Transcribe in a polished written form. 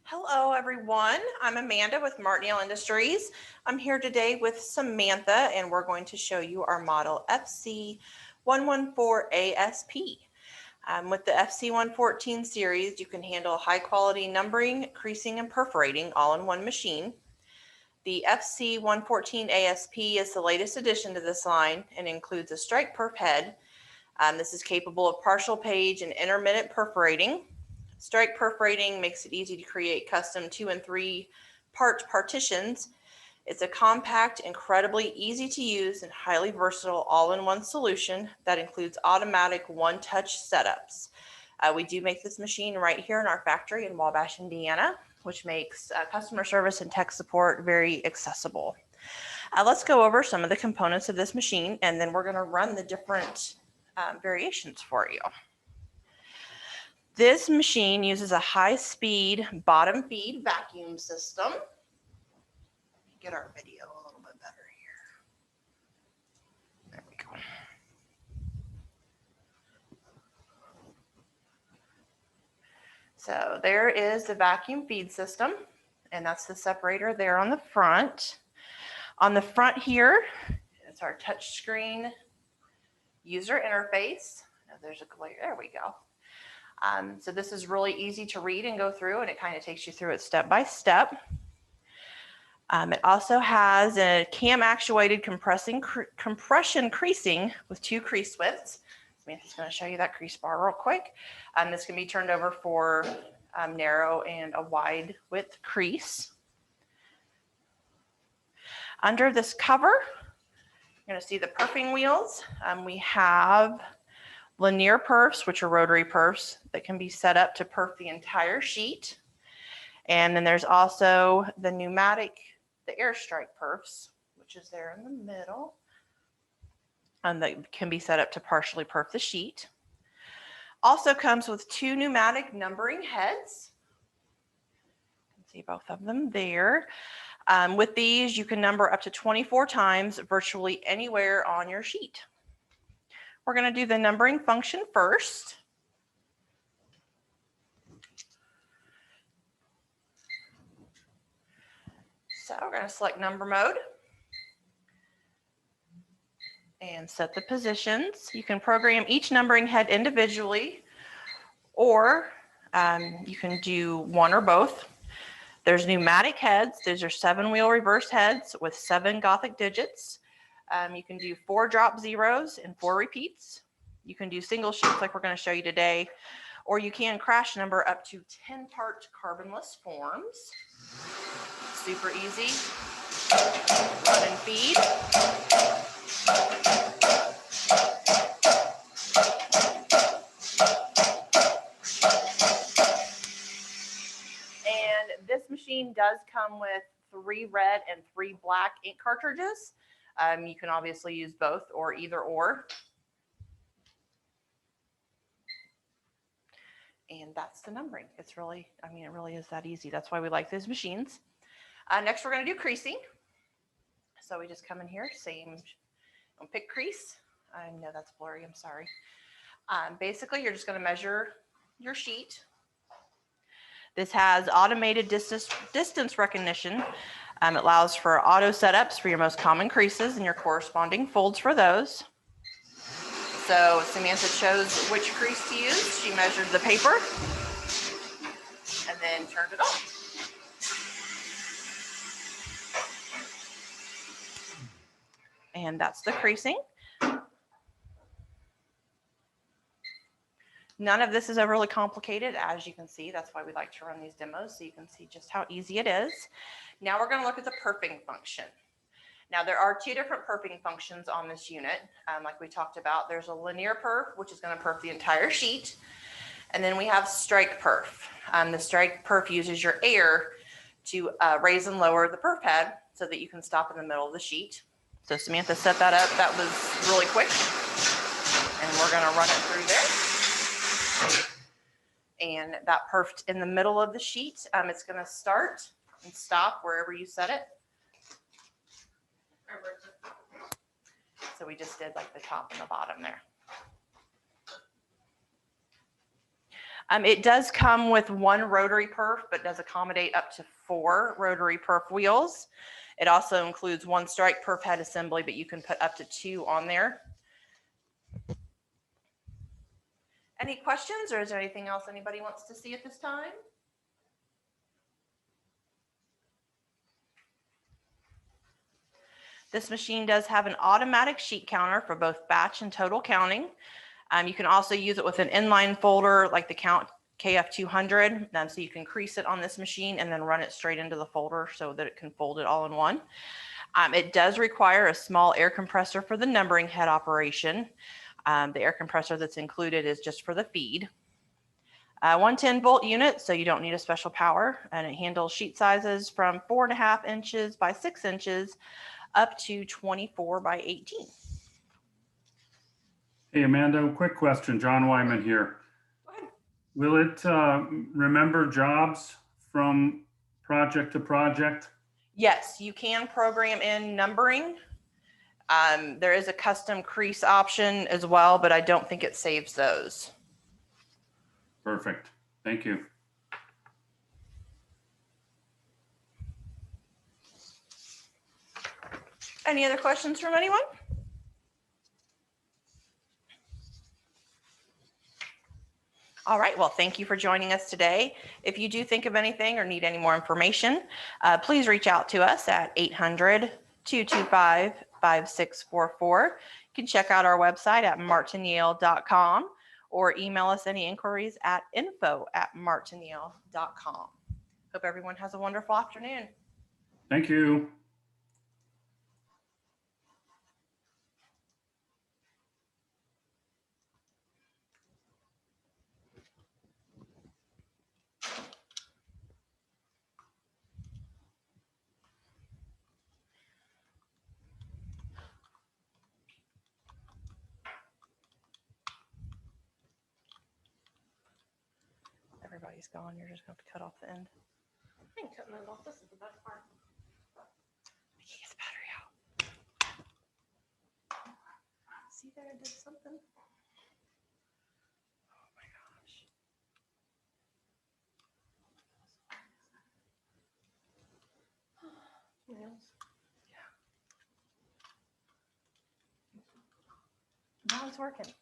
Hello everyone, I'm Amanda with Martin Yale Industries. I'm here today with Samantha and we're going to show you our model FC114ASP. With the FC114 series, you can handle high quality numbering, creasing, and perforating all in one machine. The FC114ASP is the latest addition to this line and includes a strike perf head. This is capable of partial page and intermittent perforating. Strike perforating makes it easy to create custom 2 and 3 part partitions. It's a compact, incredibly easy to use, and highly versatile all-in-one solution that includes automatic one-touch setups. We do make this machine right here in our factory in Wabash, Indiana, which makes customer service and tech support very accessible. Let's go over some of the components of this machine, and then we're going to run the different variations for you. This machine uses a high-speed bottom feed vacuum system. Get our video a little bit better here. There we go. So there is the vacuum feed system, and that's the separator there on the front. On the front here, it's our touchscreen user interface. Now there's a glare. There we go. So this is really easy to read and go through, and it kind of takes you through it step by step. It also has a cam actuated compression creasing with 2 crease widths. Samantha's going to show you that crease bar real quick. This can be turned over for narrow and a wide width crease. Under this cover, you're going to see the perfing wheels. We have linear perfs, which are rotary perfs that can be set up to perf the entire sheet. And then there's also the pneumatic, the airstrike perfs, which is there in the middle, and that can be set up to partially perf the sheet. Also comes with 2 pneumatic numbering heads. You can see both of them there. With these, you can number up to 24 times virtually anywhere on your sheet. We're going to do the numbering function first. So we're going to select number mode and set the positions. You can program each numbering head individually, or you can do one or both. There's pneumatic heads. These are 7-wheel reverse heads with 7 Gothic digits. You can do 4 drop zeros and 4 repeats. You can do single sheets like we're going to show you today, or you can crash number up to 10-part carbonless forms. Super easy. Run and feed. And this machine does come with 3 red and 3 black ink cartridges. You can obviously use both or either or. And that's the numbering. It's really, it really is that easy. That's why we like these machines. Next, we're going to do creasing. So we just come in here, pick crease. I know that's blurry, I'm sorry. Basically, you're just going to measure your sheet. This has automated distance recognition. It allows for auto setups for your most common creases and your corresponding folds for those. So Samantha chose which crease to use. She measured the paper and then turned it on. And that's the creasing. None of this is overly complicated, as you can see. That's why we like to run these demos, so you can see just how easy it is. Now we're going to look at the perfing function. Now there are 2 different perfing functions on this unit. Like we talked about, there's a linear perf, which is going to perf the entire sheet. And then we have strike perf. The strike perf uses your air to raise and lower the perf head so that you can stop in the middle of the sheet. So Samantha set that up. That was really quick. And we're going to run it through there. And that perfed in the middle of the sheet. It's going to start and stop wherever you set it. So we just did like the top and the bottom there. It does come with one rotary perf, but does accommodate up to 4 rotary perf wheels. It also includes 1 strike perf head assembly, but you can put up to 2 on there. Any questions, or is there anything else anybody wants to see at this time? This machine does have an automatic sheet counter for both batch and total counting. You can also use it with an inline folder like the Count KF200, so you can crease it on this machine and then run it straight into the folder so that it can fold it all in one. It does require a small air compressor for the numbering head operation. The air compressor that's included is just for the feed. 110 volt unit, so you don't need a special power, and it handles sheet sizes from 4.5 inches by 6 inches up to 24 by 18. Hey, Amanda, quick question. John Wyman here. Go ahead. Will it remember jobs from project to project? Yes, you can program in numbering. There is a custom crease option as well, but I don't think it saves those. Perfect. Thank you. Any other questions from anyone? All right, well, thank you for joining us today. If you do think of anything or need any more information, please reach out to us at 800-225-5644. You can check out our website at martinyale.com or email us any inquiries at info@martinyale.com. Hope everyone has a wonderful afternoon. Thank you. Everybody's gone. You're just going to have to cut off the end. I ain't cutting it off. This is the best part. Get his battery out. See there, I did something. Oh my gosh. Nails. Yeah. Now it's working.